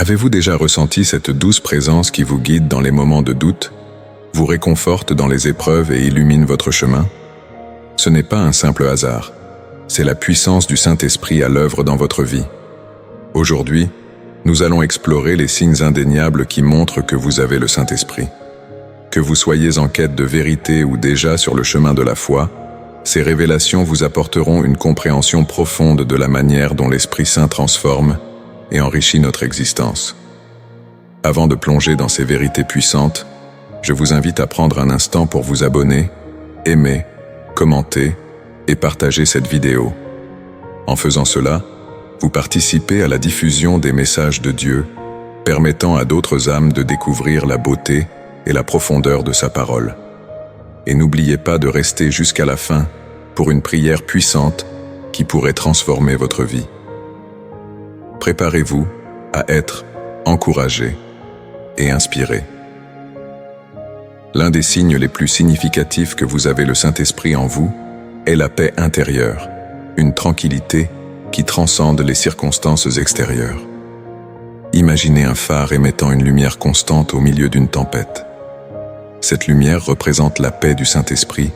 Avez-vous déjà ressenti cette douce présence qui vous guide dans les moments de doute, vous réconforte dans les épreuves et illumine votre chemin? Ce n'est pas un simple hasard, c'est la puissance du Saint-Esprit à l'œuvre dans votre vie. Aujourd'hui, nous allons explorer les signes indéniables qui montrent que vous avez le Saint-Esprit. Que vous soyez en quête de vérité ou déjà sur le chemin de la foi, ces révélations vous apporteront une compréhension profonde de la manière dont l'Esprit Saint transforme et enrichit notre existence. Avant de plonger dans ces vérités puissantes, je vous invite à prendre un instant pour vous abonner, aimer, commenter et partager cette vidéo. En faisant cela, vous participez à la diffusion des messages de Dieu, permettant à d'autres âmes de découvrir la beauté et la profondeur de sa parole. Et n'oubliez pas de rester jusqu'à la fin pour une prière puissante qui pourrait transformer votre vie. Préparez-vous à être encouragé et inspiré. L'un des signes les plus significatifs que vous avez le Saint-Esprit en vous est la paix intérieure, une tranquillité qui transcende les circonstances extérieures. Imaginez un phare émettant une lumière constante au milieu d'une tempête. Cette lumière représente la paix du Saint-Esprit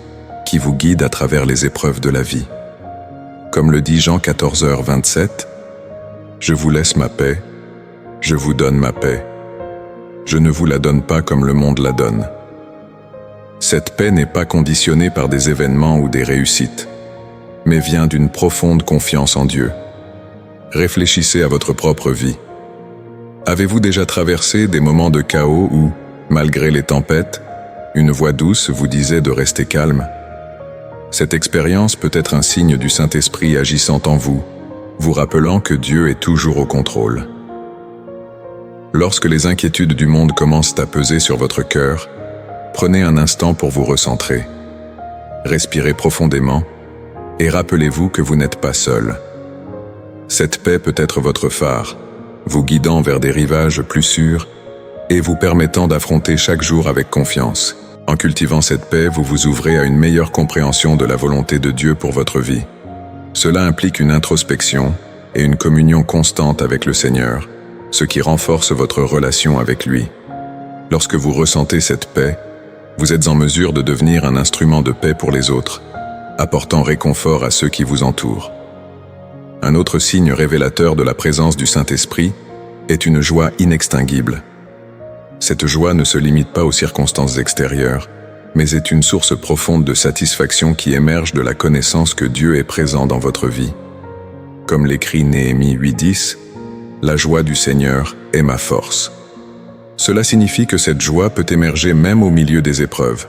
qui vous guide à travers les épreuves de la vie. Comme le dit Jean 14h27, « Je vous laisse ma paix, je vous donne ma paix. Je ne vous la donne pas comme le monde la donne. » Cette paix n'est pas conditionnée par des événements ou des réussites, mais vient d'une profonde confiance en Dieu. Réfléchissez à votre propre vie. Avez-vous déjà traversé des moments de chaos où, malgré les tempêtes, une voix douce vous disait de rester calme? Cette expérience peut être un signe du Saint-Esprit agissant en vous, vous rappelant que Dieu est toujours au contrôle. Lorsque les inquiétudes du monde commencent à peser sur votre cœur, prenez un instant pour vous recentrer. Respirez profondément et rappelez-vous que vous n'êtes pas seul. Cette paix peut être votre phare, vous guidant vers des rivages plus sûrs et vous permettant d'affronter chaque jour avec confiance. En cultivant cette paix, vous vous ouvrez à une meilleure compréhension de la volonté de Dieu pour votre vie. Cela implique une introspection et une communion constante avec le Seigneur, ce qui renforce votre relation avec lui. Lorsque vous ressentez cette paix, vous êtes en mesure de devenir un instrument de paix pour les autres, apportant réconfort à ceux qui vous entourent. Un autre signe révélateur de la présence du Saint-Esprit est une joie inextinguible. Cette joie ne se limite pas aux circonstances extérieures, mais est une source profonde de satisfaction qui émerge de la connaissance que Dieu est présent dans votre vie. Comme l'écrit Néhémie 8:10, « La joie du Seigneur est ma force ». Cela signifie que cette joie peut émerger même au milieu des épreuves,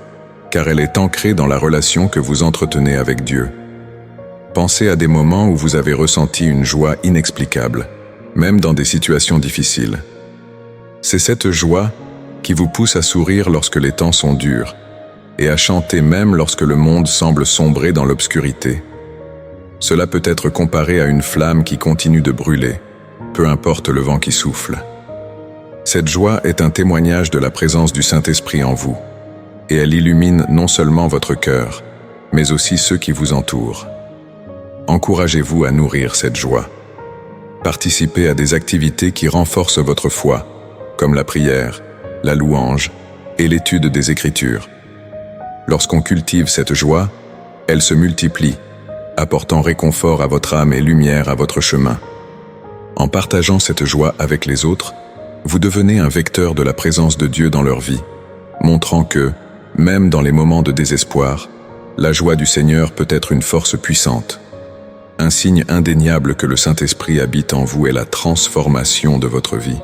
car elle est ancrée dans la relation que vous entretenez avec Dieu. Pensez à des moments où vous avez ressenti une joie inexplicable, même dans des situations difficiles. C'est cette joie qui vous pousse à sourire lorsque les temps sont durs, et à chanter même lorsque le monde semble sombrer dans l'obscurité. Cela peut être comparé à une flamme qui continue de brûler, peu importe le vent qui souffle. Cette joie est un témoignage de la présence du Saint-Esprit en vous, et elle illumine non seulement votre cœur, mais aussi ceux qui vous entourent. Encouragez-vous à nourrir cette joie. Participez à des activités qui renforcent votre foi, comme la prière, la louange et l'étude des Écritures. Lorsqu'on cultive cette joie, elle se multiplie, apportant réconfort à votre âme et lumière à votre chemin. En partageant cette joie avec les autres, vous devenez un vecteur de la présence de Dieu dans leur vie, montrant que, même dans les moments de désespoir, la joie du Seigneur peut être une force puissante. Un signe indéniable que le Saint-Esprit habite en vous est la transformation de votre vie.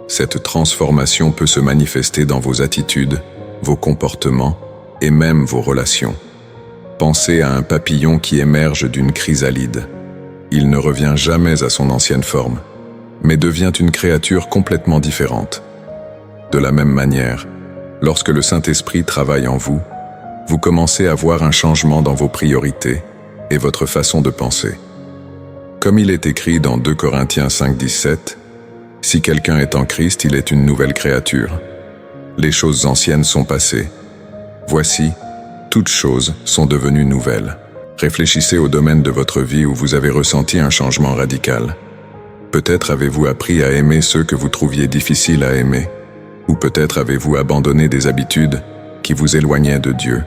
Cette transformation peut se manifester dans vos attitudes, vos comportements et même vos relations. Pensez à un papillon qui émerge d'une chrysalide. Il ne revient jamais à son ancienne forme, mais devient une créature complètement différente. De la même manière, lorsque le Saint-Esprit travaille en vous, vous commencez à voir un changement dans vos priorités et votre façon de penser. Comme il est écrit dans 2 Corinthiens 5:17, « Si quelqu'un est en Christ, il est une nouvelle créature. Les choses anciennes sont passées. Voici, toutes choses sont devenues nouvelles. » Réfléchissez au domaine de votre vie où vous avez ressenti un changement radical. Peut-être avez-vous appris à aimer ceux que vous trouviez difficiles à aimer, ou peut-être avez-vous abandonné des habitudes qui vous éloignaient de Dieu.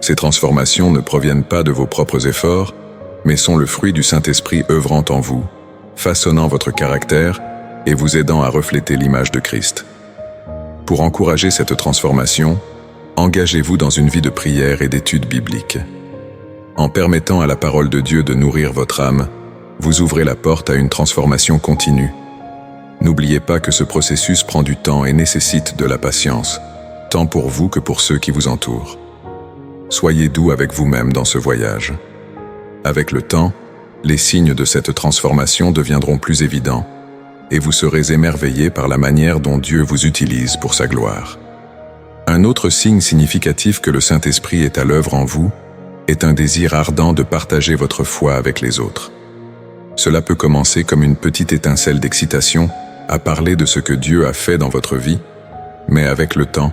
Ces transformations ne proviennent pas de vos propres efforts, mais sont le fruit du Saint-Esprit œuvrant en vous, façonnant votre caractère et vous aidant à refléter l'image de Christ. Pour encourager cette transformation, engagez-vous dans une vie de prière et d'études bibliques. En permettant à la parole de Dieu de nourrir votre âme, vous ouvrez la porte à une transformation continue. N'oubliez pas que ce processus prend du temps et nécessite de la patience, tant pour vous que pour ceux qui vous entourent. Soyez doux avec vous-même dans ce voyage. Avec le temps, les signes de cette transformation deviendront plus évidents, et vous serez émerveillés par la manière dont Dieu vous utilise pour sa gloire. Un autre signe significatif que le Saint-Esprit est à l'œuvre en vous est un désir ardent de partager votre foi avec les autres. Cela peut commencer comme une petite étincelle d'excitation à parler de ce que Dieu a fait dans votre vie, mais avec le temps,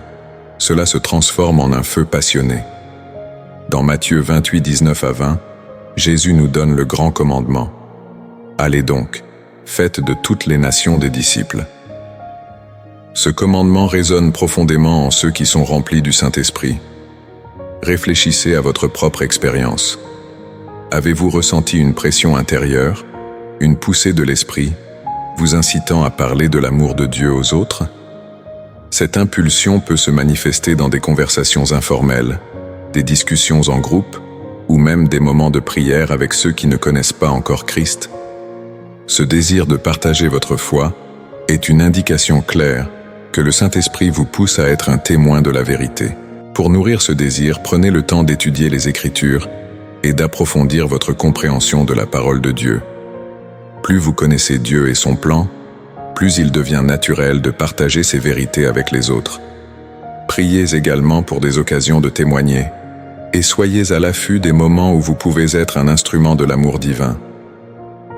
cela se transforme en un feu passionné. Dans Matthieu 28, 19 à 20, Jésus nous donne le grand commandement. Allez donc, faites de toutes les nations des disciples. Ce commandement résonne profondément en ceux qui sont remplis du Saint-Esprit. Réfléchissez à votre propre expérience. Avez-vous ressenti une pression intérieure, une poussée de l'esprit, vous incitant à parler de l'amour de Dieu aux autres? Cette impulsion peut se manifester dans des conversations informelles, des discussions en groupe, ou même des moments de prière avec ceux qui ne connaissent pas encore Christ. Ce désir de partager votre foi est une indication claire que le Saint-Esprit vous pousse à être un témoin de la vérité. Pour nourrir ce désir, prenez le temps d'étudier les Écritures et d'approfondir votre compréhension de la parole de Dieu. Plus vous connaissez Dieu et son plan, plus il devient naturel de partager ses vérités avec les autres. Priez également pour des occasions de témoigner, et soyez à l'affût des moments où vous pouvez être un instrument de l'amour divin.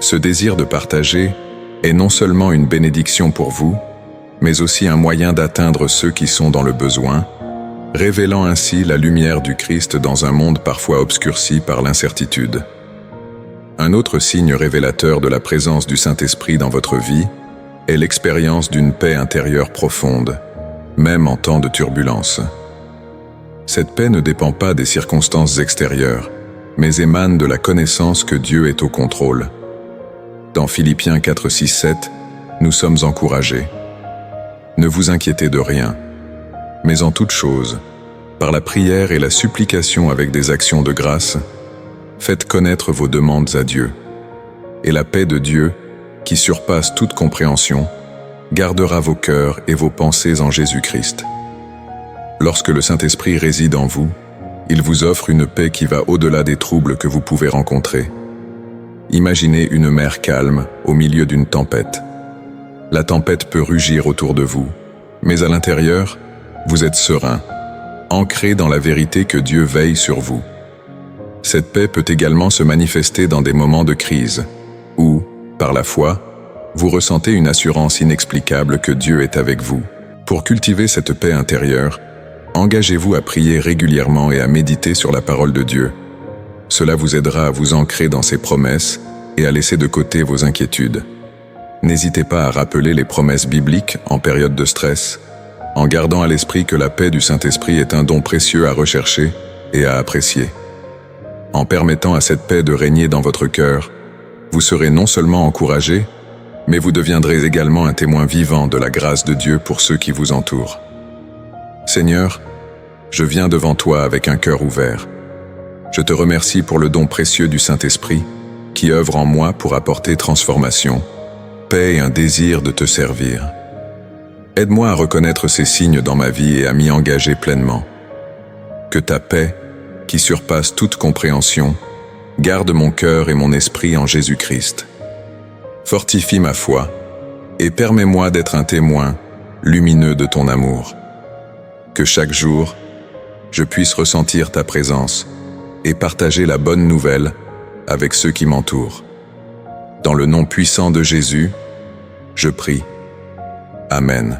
Ce désir de partager est non seulement une bénédiction pour vous, mais aussi un moyen d'atteindre ceux qui sont dans le besoin, révélant ainsi la lumière du Christ dans un monde parfois obscurci par l'incertitude. Un autre signe révélateur de la présence du Saint-Esprit dans votre vie est l'expérience d'une paix intérieure profonde, même en temps de turbulence. Cette paix ne dépend pas des circonstances extérieures, mais émane de la connaissance que Dieu est au contrôle. Dans Philippiens 4, 6, 7, nous sommes encouragés. Ne vous inquiétez de rien, mais en toute chose, par la prière et la supplication avec des actions de grâce, faites connaître vos demandes à Dieu. Et la paix de Dieu, qui surpasse toute compréhension, gardera vos cœurs et vos pensées en Jésus-Christ. Lorsque le Saint-Esprit réside en vous, il vous offre une paix qui va au-delà des troubles que vous pouvez rencontrer. Imaginez une mer calme au milieu d'une tempête. La tempête peut rugir autour de vous, mais à l'intérieur, vous êtes serein, ancré dans la vérité que Dieu veille sur vous. Cette paix peut également se manifester dans des moments de crise, où, par la foi, vous ressentez une assurance inexplicable que Dieu est avec vous. Pour cultiver cette paix intérieure, engagez-vous à prier régulièrement et à méditer sur la parole de Dieu. Cela vous aidera à vous ancrer dans ses promesses et à laisser de côté vos inquiétudes. N'hésitez pas à rappeler les promesses bibliques en période de stress, en gardant à l'esprit que la paix du Saint-Esprit est un don précieux à rechercher et à apprécier. En permettant à cette paix de régner dans votre cœur, vous serez non seulement encouragé, mais vous deviendrez également un témoin vivant de la grâce de Dieu pour ceux qui vous entourent. Seigneur, je viens devant toi avec un cœur ouvert. Je te remercie pour le don précieux du Saint-Esprit qui œuvre en moi pour apporter transformation, paix et un désir de te servir. Aide-moi à reconnaître ces signes dans ma vie et à m'y engager pleinement. Que ta paix, qui surpasse toute compréhension, garde mon cœur et mon esprit en Jésus-Christ. Fortifie ma foi et permets-moi d'être un témoin lumineux de ton amour. Que chaque jour, je puisse ressentir ta présence et partager la bonne nouvelle avec ceux qui m'entourent. Dans le nom puissant de Jésus, je prie. Amen.